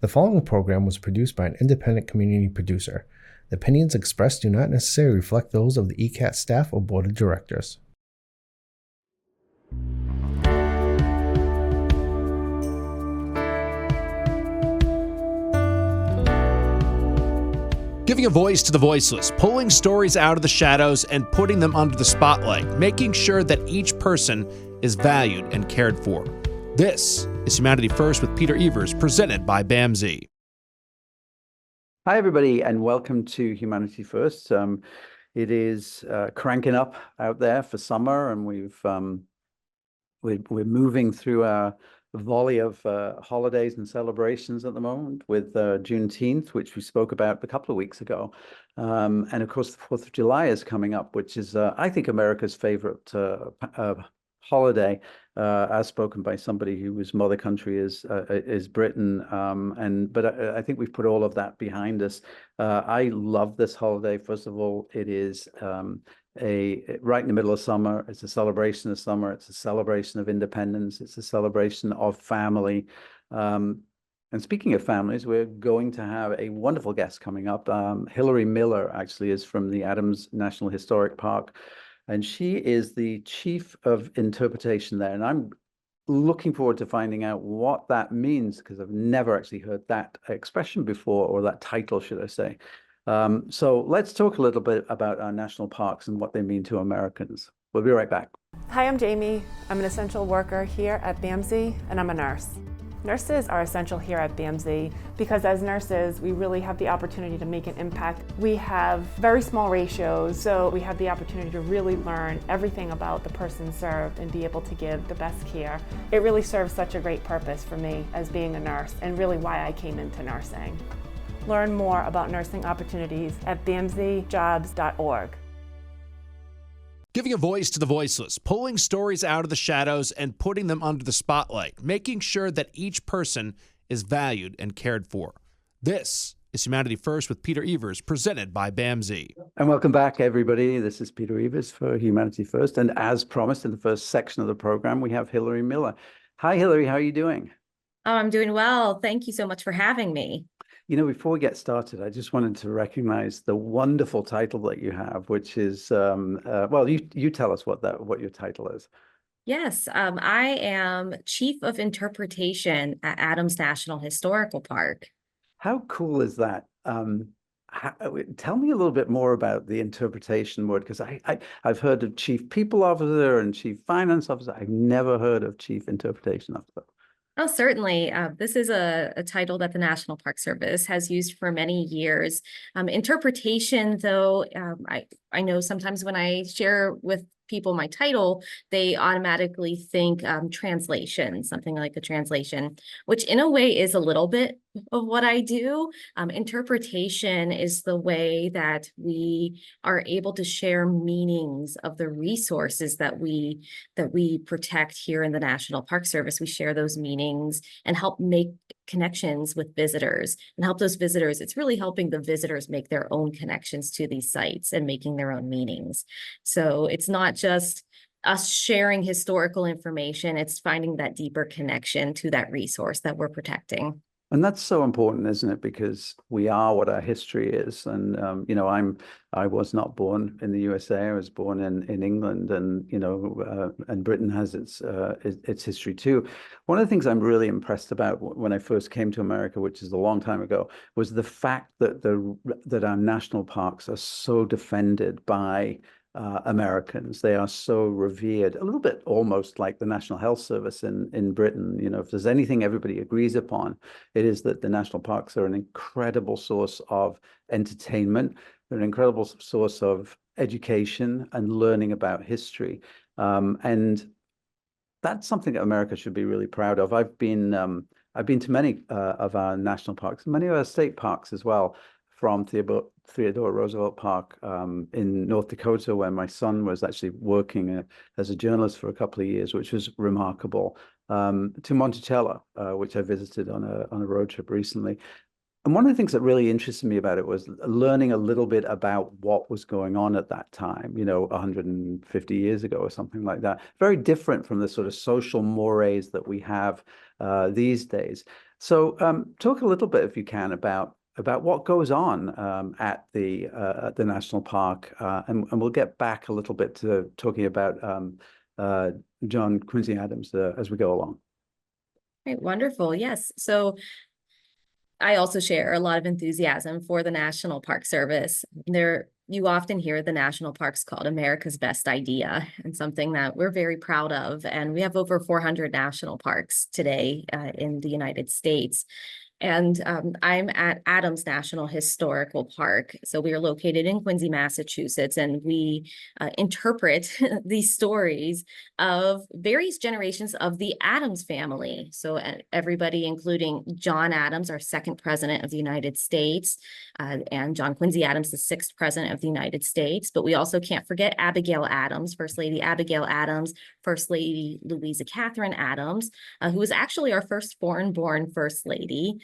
The following program was produced by an independent community producer. The opinions expressed do not necessarily reflect those of the ECAT staff or board of directors. Giving a voice to the voiceless, pulling stories out of the shadows and putting them under the spotlight, making sure that each person is valued and cared for. This is Humanity First with Peter Evers, presented by BAMZ. Hi, everybody, and welcome to Humanity First. It is cranking up out there for summer, and we're moving through our volley of holidays and celebrations at the moment with Juneteenth, which we spoke about a couple of weeks ago. And of course, the 4th of July is coming up, which is, I think, America's favorite holiday, as spoken by somebody whose mother country is Britain. But I think we've put all of that behind us. I love this holiday. First of all, it is right in the middle of summer. It's a celebration of summer. It's a celebration of independence. It's a celebration of family. And speaking of families, we're going to have a wonderful guest coming up. Hilary Miller actually is from the Adams National Historic Park, and she is the chief of interpretation there. And I'm looking forward to finding out what that means, because I've never actually heard that expression before, or that title, should I say. So let's talk a little bit about our national parks and what they mean to Americans. We'll be right back. Hi, I'm Jamie. I'm an essential worker here at BAMZ, and I'm a nurse. Nurses are essential here at BAMZ because as nurses, we really have the opportunity to make an impact. We have very small ratios, so we have the opportunity to really learn everything about the person served and be able to give the best care. It really serves such a great purpose for me as being a nurse, and really why I came into nursing. Learn more about nursing opportunities at bamzjobs.org. Giving a voice to the voiceless, pulling stories out of the shadows and putting them under the spotlight, making sure that each person is valued and cared for. This is Humanity First with Peter Evers, presented by BAMZ. And welcome back, everybody. This is Peter Evers for Humanity First. And as promised in the first section of the program, we have Hilary Miller. Hi, Hilary. How are you doing? Oh, I'm doing well. Thank you so much for having me. You know, before we get started, I just wanted to recognize the wonderful title that you have, which is, well, you tell us what your title is. Yes, I am Chief of Interpretation at Adams National Historical Park. How cool is that? Tell me a little bit more about the interpretation word, because I've heard of Chief People Officer and Chief Finance Officer. I've never heard of Chief Interpretation Officer. Oh, certainly. This is a title that the National Park Service has used for many years. Interpretation, though, I know sometimes when I share with people my title, they automatically think translation, something like a translation, which in a way is a little bit of what I do. Interpretation is the way that we are able to share meanings of the resources that we protect here in the National Park Service. We share those meanings and help make connections with visitors and help those visitors. It's really helping the visitors make their own connections to these sites and making their own meanings. So it's not just us sharing historical information, it's finding that deeper connection to that resource that we're protecting. And that's so important, isn't it? Because we are what our history is. And, you know, I was not born in the USA. I was born in England, and, you know, and Britain has its history too. One of the things I'm really impressed about when I first came to America, which is a long time ago, was the fact that that our national parks are so defended by Americans. They are so revered, a little bit almost like the National Health Service in Britain. You know, if there's anything everybody agrees upon, it is that the national parks are an incredible source of entertainment. They're an incredible source of education and learning about history. And that's something that America should be really proud of. I've been to many of our national parks, many of our state parks as well, from Theodore Roosevelt Park in North Dakota, where my son was actually working as a journalist for a couple of years, which was remarkable, to Monticello, which I visited on a road trip recently. And one of the things that really interested me about it was learning a little bit about what was going on at that time, you know, 150 years ago or something like that. Very different from the sort of social mores that we have these days. So talk a little bit, if you can, about what goes on at the national park, and we'll get back a little bit to talking about John Quincy Adams as we go along. Right, wonderful. Yes. So I also share a lot of enthusiasm for the National Park Service. You often hear the national parks called America's best idea, and something that we're very proud of. And we have over 400 national parks today in the United States. And I'm at Adams National Historical Park. So we are located in Quincy, Massachusetts, and we interpret these stories of various generations of the Adams family. So everybody, including John Adams, our second president of the United States, and John Quincy Adams, the sixth president of the United States. But we also can't forget Abigail Adams, First Lady Abigail Adams, First Lady Louisa Catherine Adams, who was actually our first foreign-born First Lady.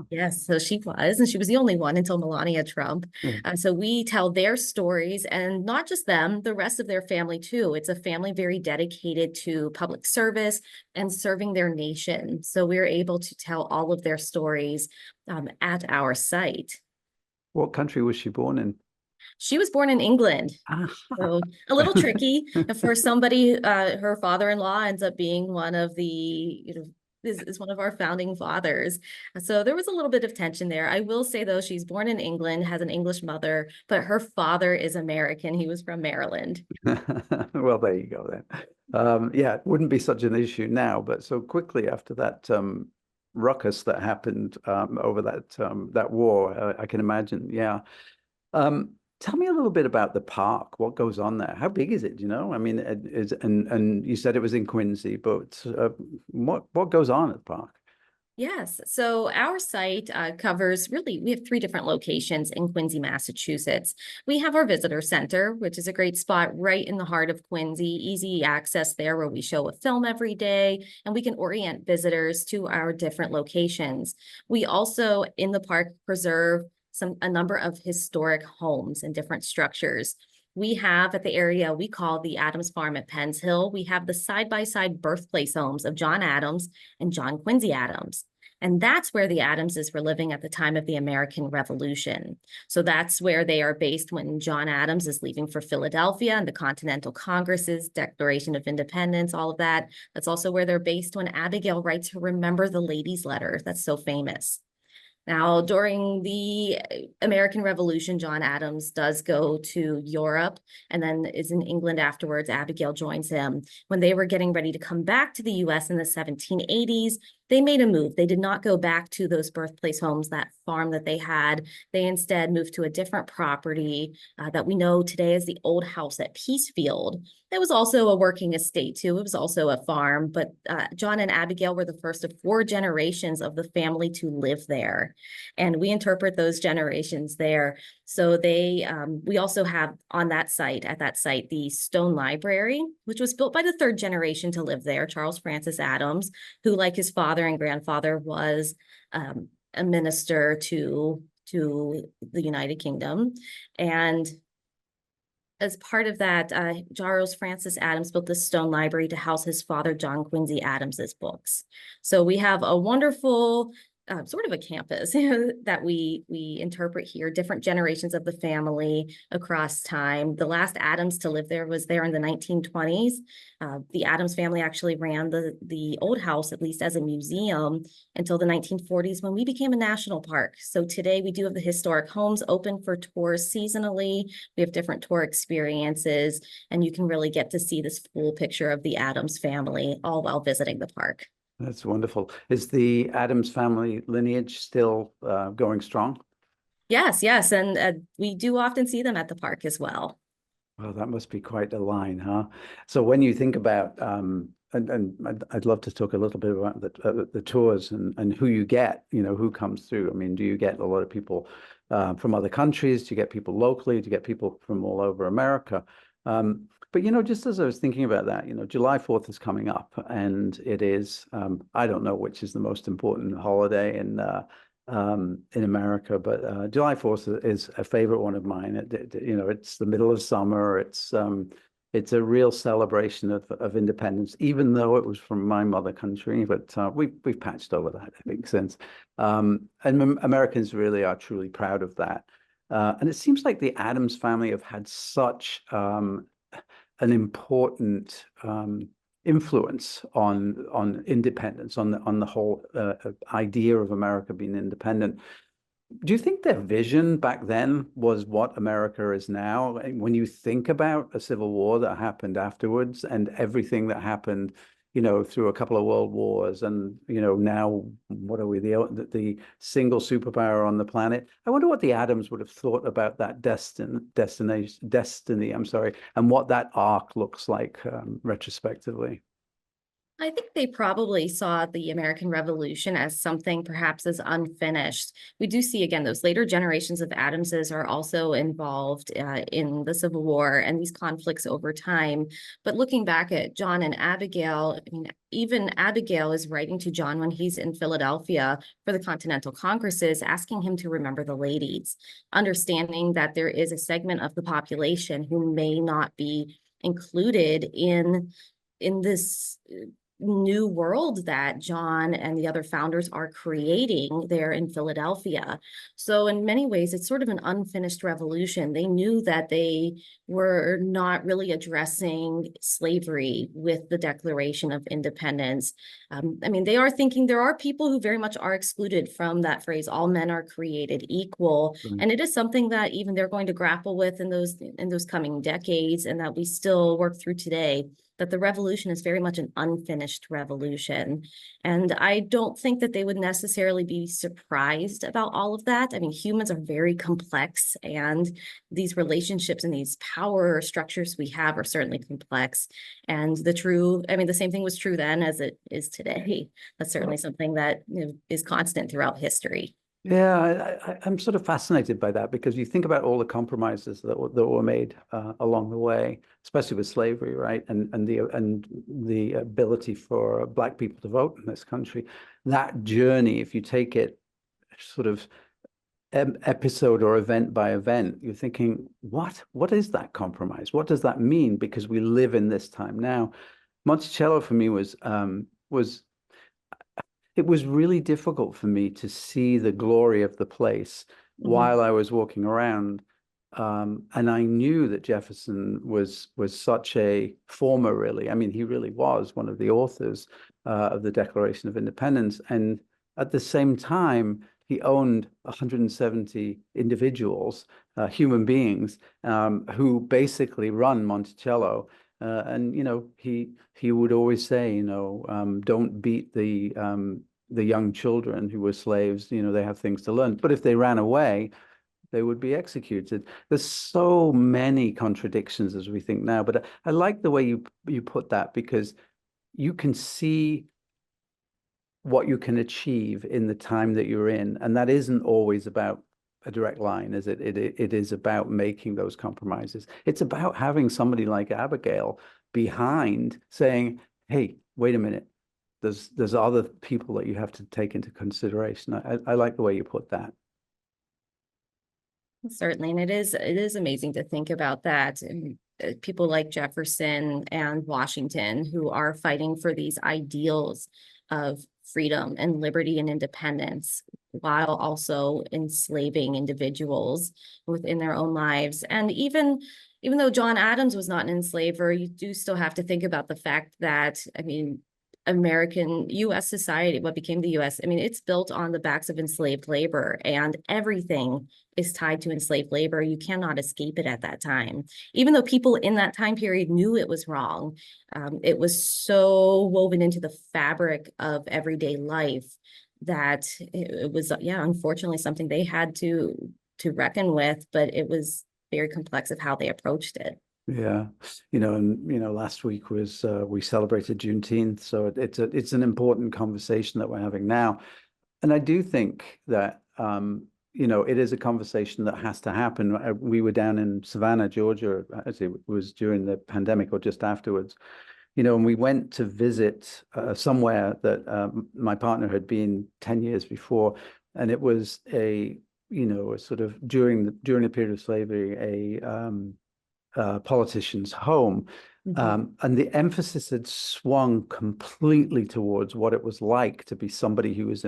Yes, so she was, and she was the only one until Melania Trump. So we tell their stories, and not just them, the rest of their family too. It's a family very dedicated to public service and serving their nation. So we're able to tell all of their stories at our site. What country was she born in? She was born in England, so a little tricky for somebody. Her father-in-law ends up being one of the, is one of our founding fathers. So there was a little bit of tension there. I will say, though, she's born in England, has an English mother, but her father is American. He was from Maryland. Well, there you go then. Yeah, it wouldn't be such an issue now, but so quickly after that ruckus that happened over that war, I can imagine. Yeah. Tell me a little bit about the park. What goes on there? How big is it? Do you know? I mean, and you said it was in Quincy, but what goes on at the park? Yes, so our site covers we have 3 different locations in Quincy, Massachusetts. We have our visitor center, which is a great spot right in the heart of Quincy, easy access there where we show a film every day, and we can orient visitors to our different locations. We also, in the park, preserve a number of historic homes and different structures. We have at the area we call the Adams Farm at Penns Hill, we have the side-by-side birthplace homes of John Adams and John Quincy Adams. And that's where the Adamses were living at the time of the American Revolution. So that's where they are based when John Adams is leaving for Philadelphia and the Continental Congress's Declaration of Independence, all of that. That's also where they're based when Abigail writes her Remember the Ladies letter. That's so famous. Now, during the American Revolution, John Adams does go to Europe and then is in England afterwards. Abigail joins him. When they were getting ready to come back to the U.S. in the 1780s, they made a move. They did not go back to those birthplace homes, that farm that they had. They instead moved to a different property that we know today as the old house at Peacefield. It was also a working estate too. It was also a farm, but John and Abigail were the first of 4 generations of the family to live there. And we interpret those generations there. So we also have on that site, the Stone Library, which was built by the 3rd generation to live there, Charles Francis Adams, who, like his father and grandfather, was a minister to the United Kingdom. And as part of that, Charles Francis Adams built the Stone Library to house his father, John Quincy Adams's books. So we have a wonderful sort of a campus that we interpret here, different generations of the family across time. The last Adams to live there was there in the 1920s. The Adams family actually ran the old house, at least as a museum, until the 1940s when we became a national park. So today we do have the historic homes open for tours seasonally. We have different tour experiences, and you can really get to see this full picture of the Adams family all while visiting the park. That's wonderful. Is the Adams family lineage still going strong? Yes, yes. And we do often see them at the park as well. Well, that must be quite a line, huh? So when you think about, and I'd love to talk a little bit about the tours and who you get, who comes through. I mean, do you get a lot of people from other countries? Do you get people locally? Do you get people from all over America? But, just as I was thinking about that, July 4th is coming up, and it is, I don't know which is the most important holiday in America, but July 4th is a favorite one of mine. It's the middle of summer. It's it's a real celebration of independence, even though it was from my mother country. But we've patched over that, I think, since. And Americans really are truly proud of that. And it seems like the Addams family have had such an important influence on independence, on the whole idea of America being independent. Do you think their vision back then was what America is now? When you think about a civil war that happened afterwards and everything that happened, through a couple of world wars, and now what are we, the single superpower on the planet? I wonder what the Addams would have thought about that destiny. I'm sorry, and what that arc looks like retrospectively. I think they probably saw the American Revolution as something perhaps as unfinished. We do see, again, those later generations of Addamses are also involved in the Civil War and these conflicts over time. But looking back at John and Abigail, I mean, even Abigail is writing to John when he's in Philadelphia for the Continental Congresses, asking him to remember the ladies, understanding that there is a segment of the population who may not be included in this new world that John and the other founders are creating there in Philadelphia. So in many ways, it's sort of an unfinished revolution. They knew that they were not really addressing slavery with the Declaration of Independence. I mean, they are thinking there are people who very much are excluded from that phrase, all men are created equal. Right. And it is something that even they're going to grapple with in those coming decades, and that we still work through today, that the revolution is very much an unfinished revolution. And I don't think that they would necessarily be surprised about all of that. I mean, humans are very complex, and these relationships and these power structures we have are certainly complex. And the same thing was true then as it is today. That's certainly something that is constant throughout history. Yeah, I'm sort of fascinated by that, because you think about all the compromises that were made along the way, especially with slavery, right? And the ability for Black people to vote in this country. That journey, if you take it sort of episode or event by event, you're thinking, what is that compromise? What does that mean? Because we live in this time now. Monticello for me it was really difficult for me to see the glory of the place while I was walking around. And I knew that Jefferson was such a former, really. I mean, he really was one of the authors of the Declaration of Independence. And at the same time, he owned 170 individuals, human beings, who basically run Monticello. And he would always say, don't beat the young children who were slaves. They have things to learn. But if they ran away, they would be executed. There's so many contradictions as we think now. But I like the way you put that, because you can see what you can achieve in the time that you're in, and that isn't always about a direct line, is it? It is about making those compromises. It's about having somebody like Abigail behind saying, hey, wait a minute, there's other people that you have to take into consideration. I like the way you put that. Certainly, and it is amazing to think about that. People like Jefferson and Washington, who are fighting for these ideals of freedom and liberty and independence, while also enslaving individuals within their own lives. And even though John Adams was not an enslaver, you do still have to think about the fact that, I mean, American U.S. society, what became the U.S., I mean, it's built on the backs of enslaved labor, and everything is tied to enslaved labor. You cannot escape it at that time. Even though people in that time period knew it was wrong, it was so woven into the fabric of everyday life that it was, unfortunately something they had to reckon with, but it was very complex of how they approached it. Yeah, last week was we celebrated Juneteenth, so it's an important conversation that we're having now, and I do think that it is a conversation that has to happen. We were down in Savannah, Georgia, as it was during the pandemic or just afterwards, and we went to visit somewhere that my partner had been 10 years before, and it was a sort of during the period of slavery, politicians home. And the emphasis had swung completely towards what it was like to be somebody who was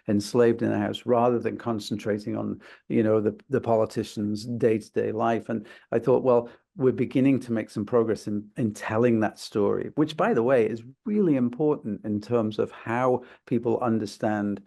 enslaved in a house, rather than concentrating on, the politicians' day-to-day life. And I thought, well, we're beginning to make some progress in telling that story, which, by the way, is really important in terms of how people understand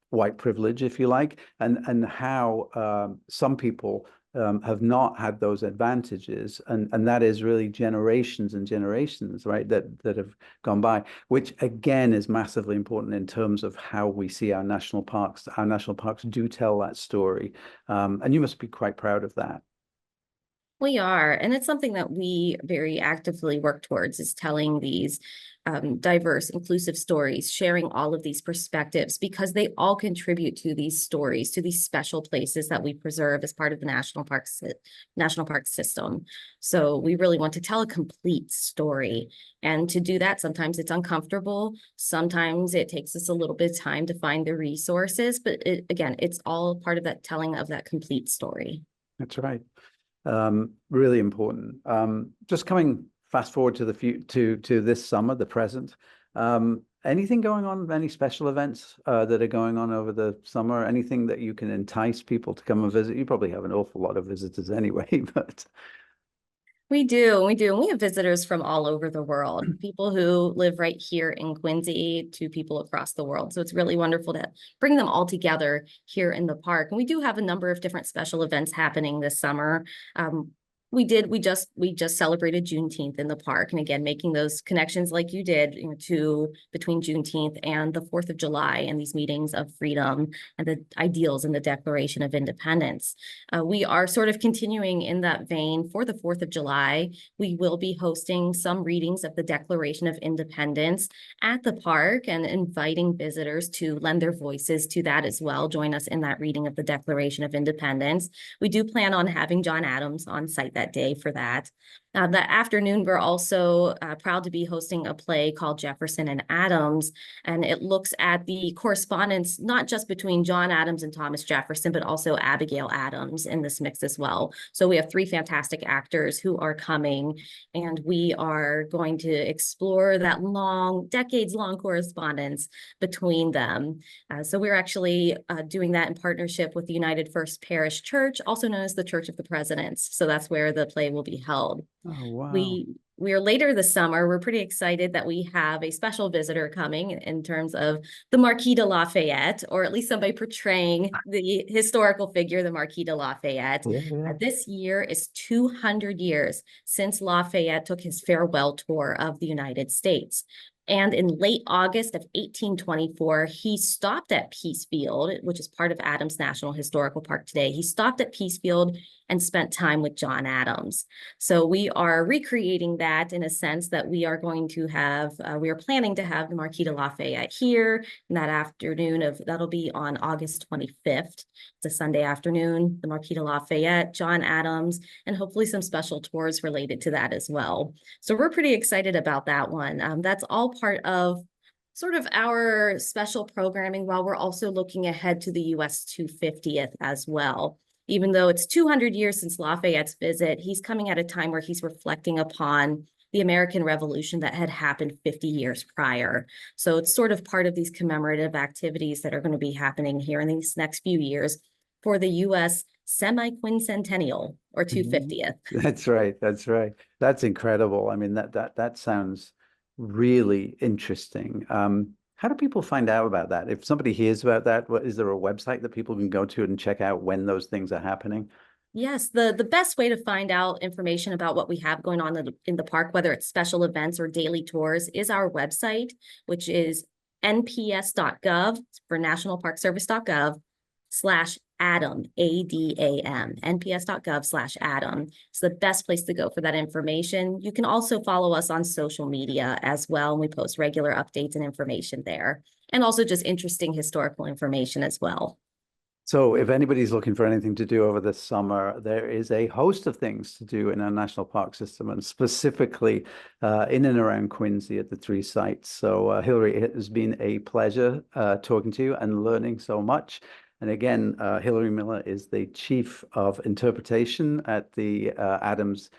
white privilege, if you like, and how some people have not had those advantages, and that is really generations and generations, right, that have gone by, which again is massively important in terms of how we see our national parks. Our national parks do tell that story, and you must be quite proud of that. We are, and it's something that we very actively work towards, is telling these diverse, inclusive stories, sharing all of these perspectives, because they all contribute to these stories, to these special places that we preserve as part of the national park system. So we really want to tell a complete story. And to do that, sometimes it's uncomfortable. Sometimes it takes us a little bit of time to find the resources. But again, it's all part of that telling of that complete story. That's right. Really important. Just coming fast forward to to this summer, the present. Anything going on? Any special events that are going on over the summer? Anything that you can entice people to come and visit? You probably have an awful lot of visitors anyway, but. We do. We have visitors from all over the world, people who live right here in Quincy to people across the world. So it's really wonderful to bring them all together here in the park. And we do have a number of different special events happening this summer. We just celebrated Juneteenth in the park, and again, making those connections like you did, between Juneteenth and the 4th of July, and these meetings of freedom and the ideals in the Declaration of Independence. We are sort of continuing in that vein for the 4th of July. We will be hosting some readings of the Declaration of Independence at the park and inviting visitors to lend their voices to that as well. Join us in that reading of the Declaration of Independence. We do plan on having John Adams on site that day for that. That afternoon, we're also proud to be hosting a play called Jefferson and Adams, and it looks at the correspondence not just between John Adams and Thomas Jefferson, but also Abigail Adams in this mix as well. So we have 3 fantastic actors who are coming, and we are going to explore that decades-long correspondence between them. So we're actually doing that in partnership with the United First Parish Church, also known as the Church of the Presidents. So that's where the play will be held. Oh, wow. We are later this summer. We're pretty excited that we have a special visitor coming in terms of the Marquis de Lafayette, or at least somebody portraying the historical figure, the Marquis de Lafayette. Yeah. This year is 200 years since Lafayette took his farewell tour of the United States. And in late August of 1824, he stopped at Peacefield, which is part of Adams National Historical Park today. He stopped at Peacefield and spent time with John Adams. So we are recreating that in a sense that we are going to have, we are planning to have the Marquis de Lafayette here in that afternoon that'll be on August 25th. It's a Sunday afternoon, the Marquis de Lafayette, John Adams, and hopefully some special tours related to that as well. So we're pretty excited about that one. That's all part of sort of our special programming, while we're also looking ahead to the US 250th as well. Even though it's 200 years since Lafayette's visit, he's coming at a time where he's reflecting upon the American Revolution that had happened 50 years prior. So it's sort of part of these commemorative activities that are going to be happening here in these next few years for the US semi-quincentennial, or 250th. That's right. That's right. That's incredible. I mean, that sounds really interesting. How do people find out about that? If somebody hears about that, is there a website that people can go to and check out when those things are happening? Yes, the best way to find out information about what we have going on in the park, whether it's special events or daily tours, is our website, which is nps.gov, for nationalparkservice.gov/Adam, ADAM, nps.gov/Adam. It's the best place to go for that information. You can also follow us on social media as well. We post regular updates and information there, and also just interesting historical information as well. So if anybody's looking for anything to do over the summer, there is a host of things to do in our national park system, and specifically in and around Quincy at the 3 sites. So Hilary, it has been a pleasure talking to you and learning so much. And again, Hilary Miller is the Chief of Interpretation at the Adams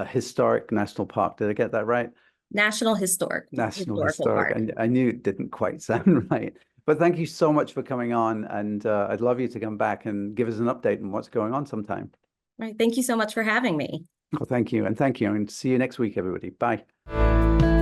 Historic National Park. Did I get that right? National Historical Park. I knew it didn't quite sound right. But thank you so much for coming on. And I'd love you to come back and give us an update on what's going on sometime. Right. Thank you so much for having me. Well, thank you. And see you next week, everybody. Bye.